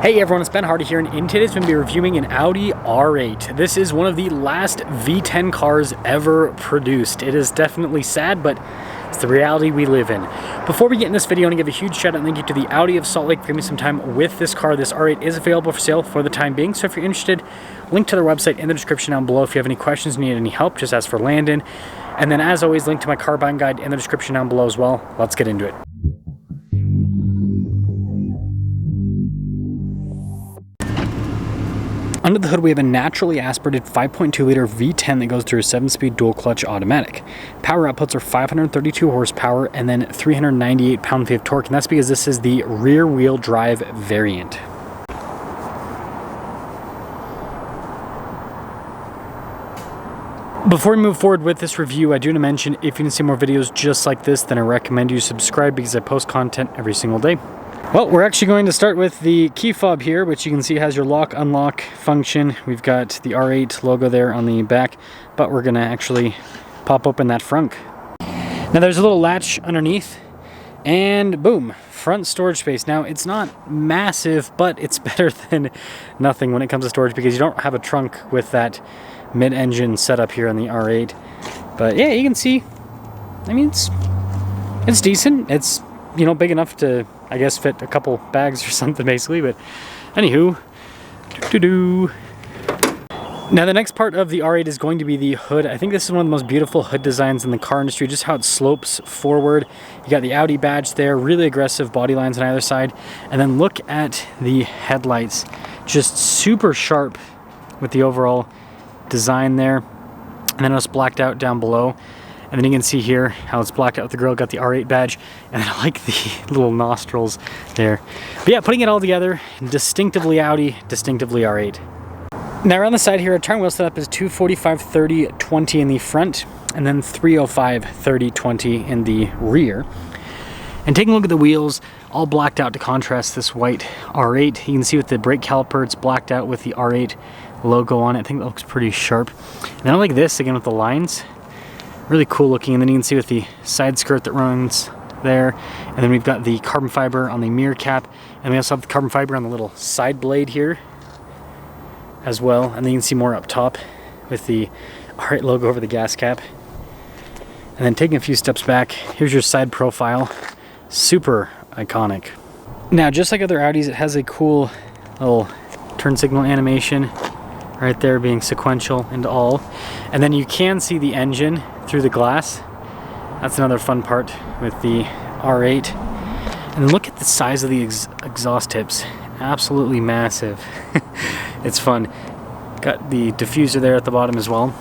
Hey everyone, it's Ben Hardy here, and in today's video, I'm going to be reviewing an Audi R8. This is one of the last V10 cars ever produced. It is definitely sad, but it's the reality we live in. Before we get in this video, I want to give a huge shout out and thank you to the Audi of Salt Lake for giving me some time with this car. This R8 is available for sale for the time being, so if you're interested, link to their website in the description down below. If you have any questions, need any help, just ask for Landon. And then as always, link to my car buying guide in the description down below as well. Let's get into it. Under the hood, we have a naturally aspirated 5.2 liter V10 that goes through a 7-speed dual clutch automatic. Power outputs are 532 horsepower and then 398 pound-feet of torque, and that's because this is the rear wheel drive variant. Before we move forward with this review, I do want to mention if you want to see more videos just like this, then I recommend you subscribe because I post content every single day. Well, we're actually going to start with the key fob here, which you can see has your lock unlock function. We've got the R8 logo there on the back, but we're going to actually pop open that frunk. Now there's a little latch underneath, and boom, front storage space. Now it's not massive, but it's better than nothing when it comes to storage because you don't have a trunk with that mid-engine setup here on the R8. But yeah, you can see, I mean, it's decent. It's, you know, big enough to, I guess, fit a couple bags or something basically, but anywho, Now the next part of the R8 is going to be the hood. I think this is one of the most beautiful hood designs in the car industry, just how it slopes forward. You got the Audi badge there, really aggressive body lines on either side, and then look at the headlights, just super sharp with the overall design there, and then it's blacked out down below. And then you can see here how it's blacked out with the grill, got the R8 badge, and I like the little nostrils there. But yeah, putting it all together, distinctively Audi, distinctively R8. Now around the side here, our turn wheel setup is 245/30/20 in the front, and then 305/30/20 in the rear. And taking a look at the wheels, all blacked out to contrast this white R8. You can see with the brake caliper, it's blacked out with the R8 logo on it. I think that looks pretty sharp. And then I like this, again with the lines. Really cool looking, and then you can see with the side skirt that runs there, and then we've got the carbon fiber on the mirror cap, and we also have the carbon fiber on the little side blade here as well, and then you can see more up top with the R8 logo over the gas cap. And then taking a few steps back, here's your side profile, super iconic. Now just like other Audis, it has a cool little turn signal animation right there, being sequential and all, and then you can see the engine through the glass. That's another fun part with the R8. And look at the size of the exhaust tips, absolutely massive. It's fun. Got the diffuser there at the bottom as well,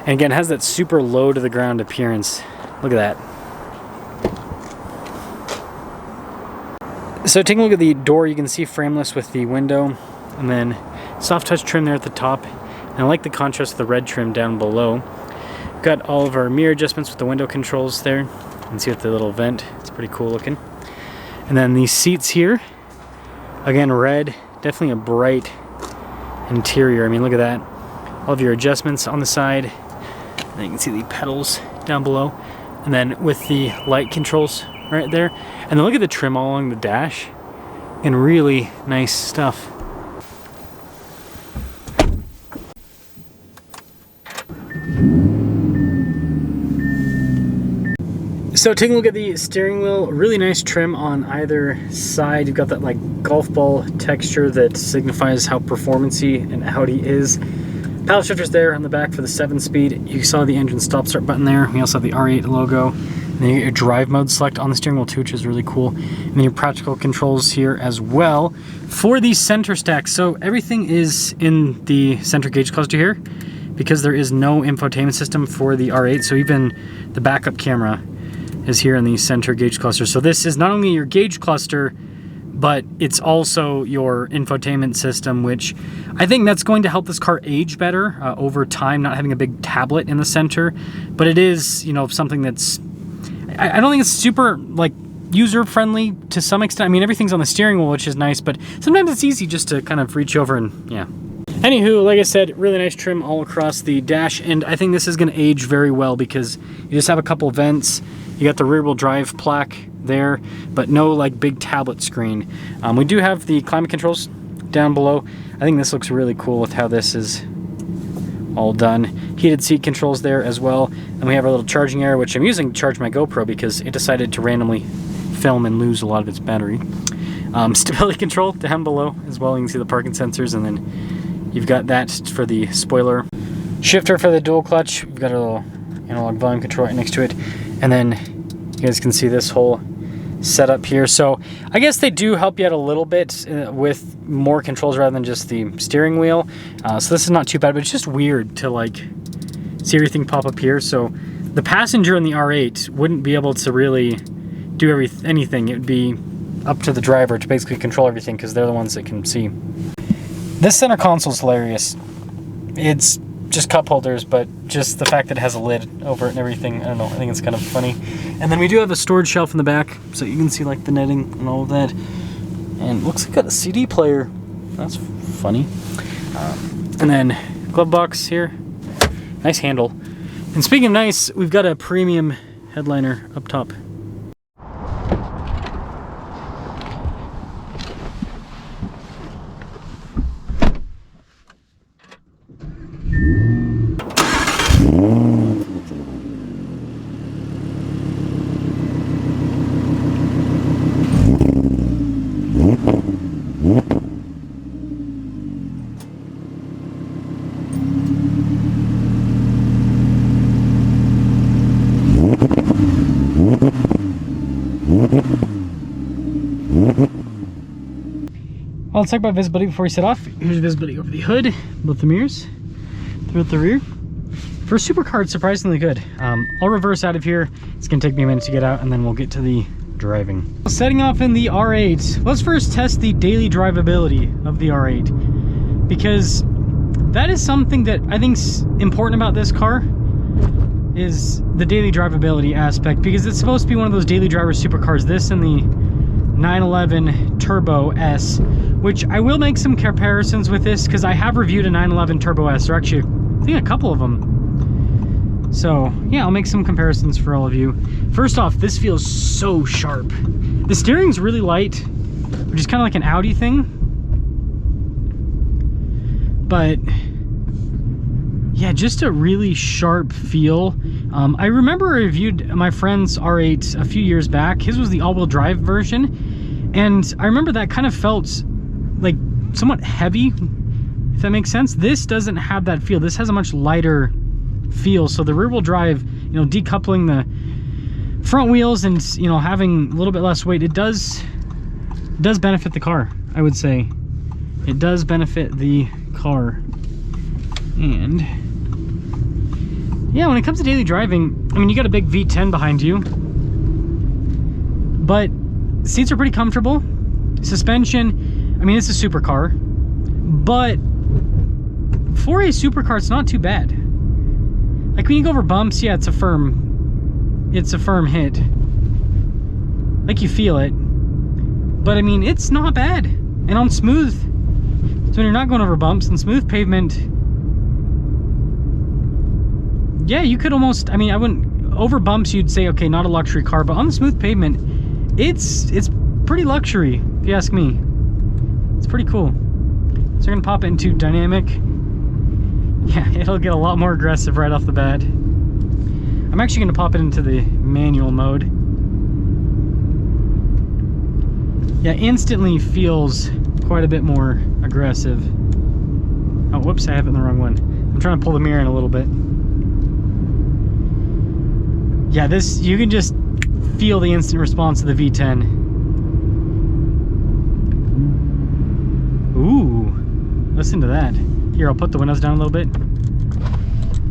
and again it has that super low to the ground appearance. Look at that. So taking a look at the door, you can see frameless with the window, and then soft touch trim there at the top, and I like the contrast of the red trim down below. Got all of our mirror adjustments with the window controls there. You can see with the little vent, it's pretty cool looking. And then these seats here, again red, definitely a bright interior. I mean, look at that. All of your adjustments on the side, and then you can see the pedals down below, and then with the light controls right there. And then look at the trim all along the dash, and really nice stuff. So taking a look at the steering wheel, really nice trim on either side. You've got that like golf ball texture that signifies how performance-y an Audi is. Paddle shifters there on the back for the 7-speed. You saw the engine stop-start button there. We also have the R8 logo. And then you get your drive mode select on the steering wheel too, which is really cool. And then your practical controls here as well. For the center stack, so everything is in the center gauge cluster here because there is no infotainment system for the R8. So even the backup camera is here in the center gauge cluster. So this is not only your gauge cluster, but it's also your infotainment system, which I think that's going to help this car age better over time, not having a big tablet in the center. But it is, you know, something that's, I don't think it's super like user friendly to some extent. I mean, everything's on the steering wheel, which is nice, but sometimes it's easy just to kind of reach over and yeah. Anywho, like I said, really nice trim all across the dash, and I think this is going to age very well because you just have a couple vents. You got the rear-wheel drive plaque there, but no like big tablet screen. We do have the climate controls down below. I think this looks really cool with how this is all done. Heated seat controls there as well. And we have our little charging area, which I'm using to charge my GoPro because it decided to randomly film and lose a lot of its battery. Stability control down below as well. You can see the parking sensors, and then you've got that for the spoiler. Shifter for the dual clutch. We've got a little analog volume control right next to it. And then you guys can see this whole setup here. So I guess they do help you out a little bit with more controls rather than just the steering wheel. So this is not too bad, but it's just weird to like see everything pop up here. So the passenger in the R8 wouldn't be able to really do anything. It would be up to the driver to basically control everything because they're the ones that can see. This center console is hilarious. It's just cup holders, but just the fact that it has a lid over it and everything, I don't know, I think it's kind of funny. And then we do have a storage shelf in the back, so you can see like the netting and all of that. And looks like got a CD player. That's funny. And then glove box here. Nice handle. And speaking of nice, we've got a premium headliner up top. Well, let's talk about visibility before we set off. Here's visibility over the hood, both the mirrors, throughout the rear. For a supercar, it's surprisingly good. I'll reverse out of here. It's gonna take me a minute to get out, and then we'll get to the driving. Setting off in the R8, let's first test the daily drivability of the R8, because that is something that I think's important about this car, is the daily drivability aspect, because it's supposed to be one of those daily driver supercars. This and the 911 Turbo S, which I will make some comparisons with this because I have reviewed a 911 Turbo S, or actually I think a couple of them. So yeah, I'll make some comparisons for all of you. First off, this feels so sharp. The steering's really light, which is kind of like an Audi thing. But yeah, just a really sharp feel. I remember I reviewed my friend's R8 a few years back. His was the all-wheel drive version, and I remember that kind of felt like somewhat heavy, if that makes sense. This doesn't have that feel. This has a much lighter feel. So the rear-wheel drive, you know, decoupling the front wheels and, you know, having a little bit less weight, it does benefit the car, I would say. It does benefit the car. And yeah, when it comes to daily driving, I mean, you got a big V10 behind you, but seats are pretty comfortable. Suspension, I mean, it's a supercar, but for a supercar, it's not too bad. Like when you go over bumps, yeah, it's a firm hit. Like you feel it, but I mean, it's not bad. And on smooth, so when you're not going over bumps and smooth pavement, yeah, you could almost, I mean, I wouldn't, over bumps you'd say, okay, not a luxury car, but on the smooth pavement, it's pretty luxury, if you ask me. It's pretty cool. So we're gonna pop it into dynamic. Yeah, it'll get a lot more aggressive right off the bat. I'm actually gonna pop it into the manual mode. Yeah, instantly feels quite a bit more aggressive. Oh, whoops, I have it in the wrong one. I'm trying to pull the mirror in a little bit. Yeah, this, you can just feel the instant response of the V10. Ooh, listen to that. Here, I'll put the windows down a little bit.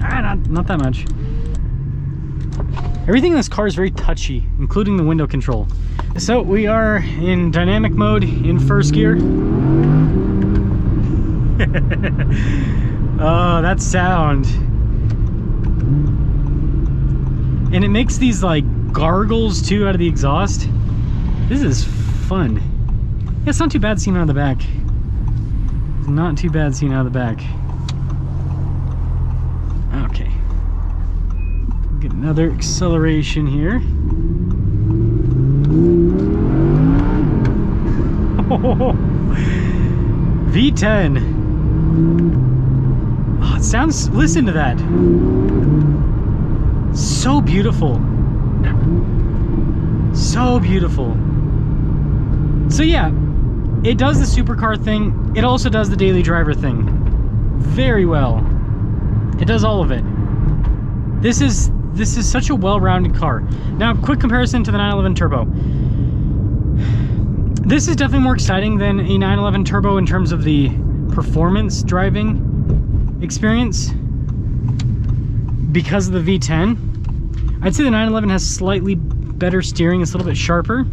Ah, not that much. Everything in this car is very touchy, including the window control. So we are in dynamic mode in first gear. Oh, that sound. And it makes these like gargles too out of the exhaust. This is fun. Yeah, it's not too bad seeing out of the back. It's not too bad seeing out of the back. Okay. Get another acceleration here. V10. Oh, it sounds, listen to that. So beautiful. So beautiful. So yeah, it does the supercar thing. It also does the daily driver thing very well. It does all of it. This is such a well-rounded car. Now, quick comparison to the 911 Turbo. This is definitely more exciting than a 911 Turbo in terms of the performance driving experience because of the V10. I'd say the 911 has slightly better steering. It's a little bit sharper.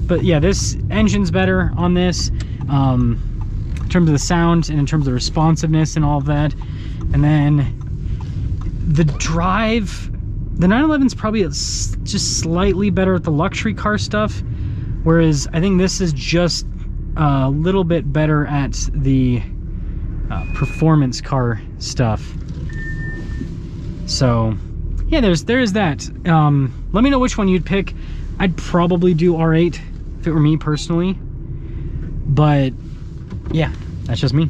But yeah, this engine's better on this in terms of the sound and in terms of responsiveness and all of that. And then the drive, the 911's probably just slightly better at the luxury car stuff, whereas I think this is just a little bit better at the performance car stuff. So yeah, there is that. Let me know which one you'd pick. I'd probably do R8 if it were me personally, but yeah, that's just me.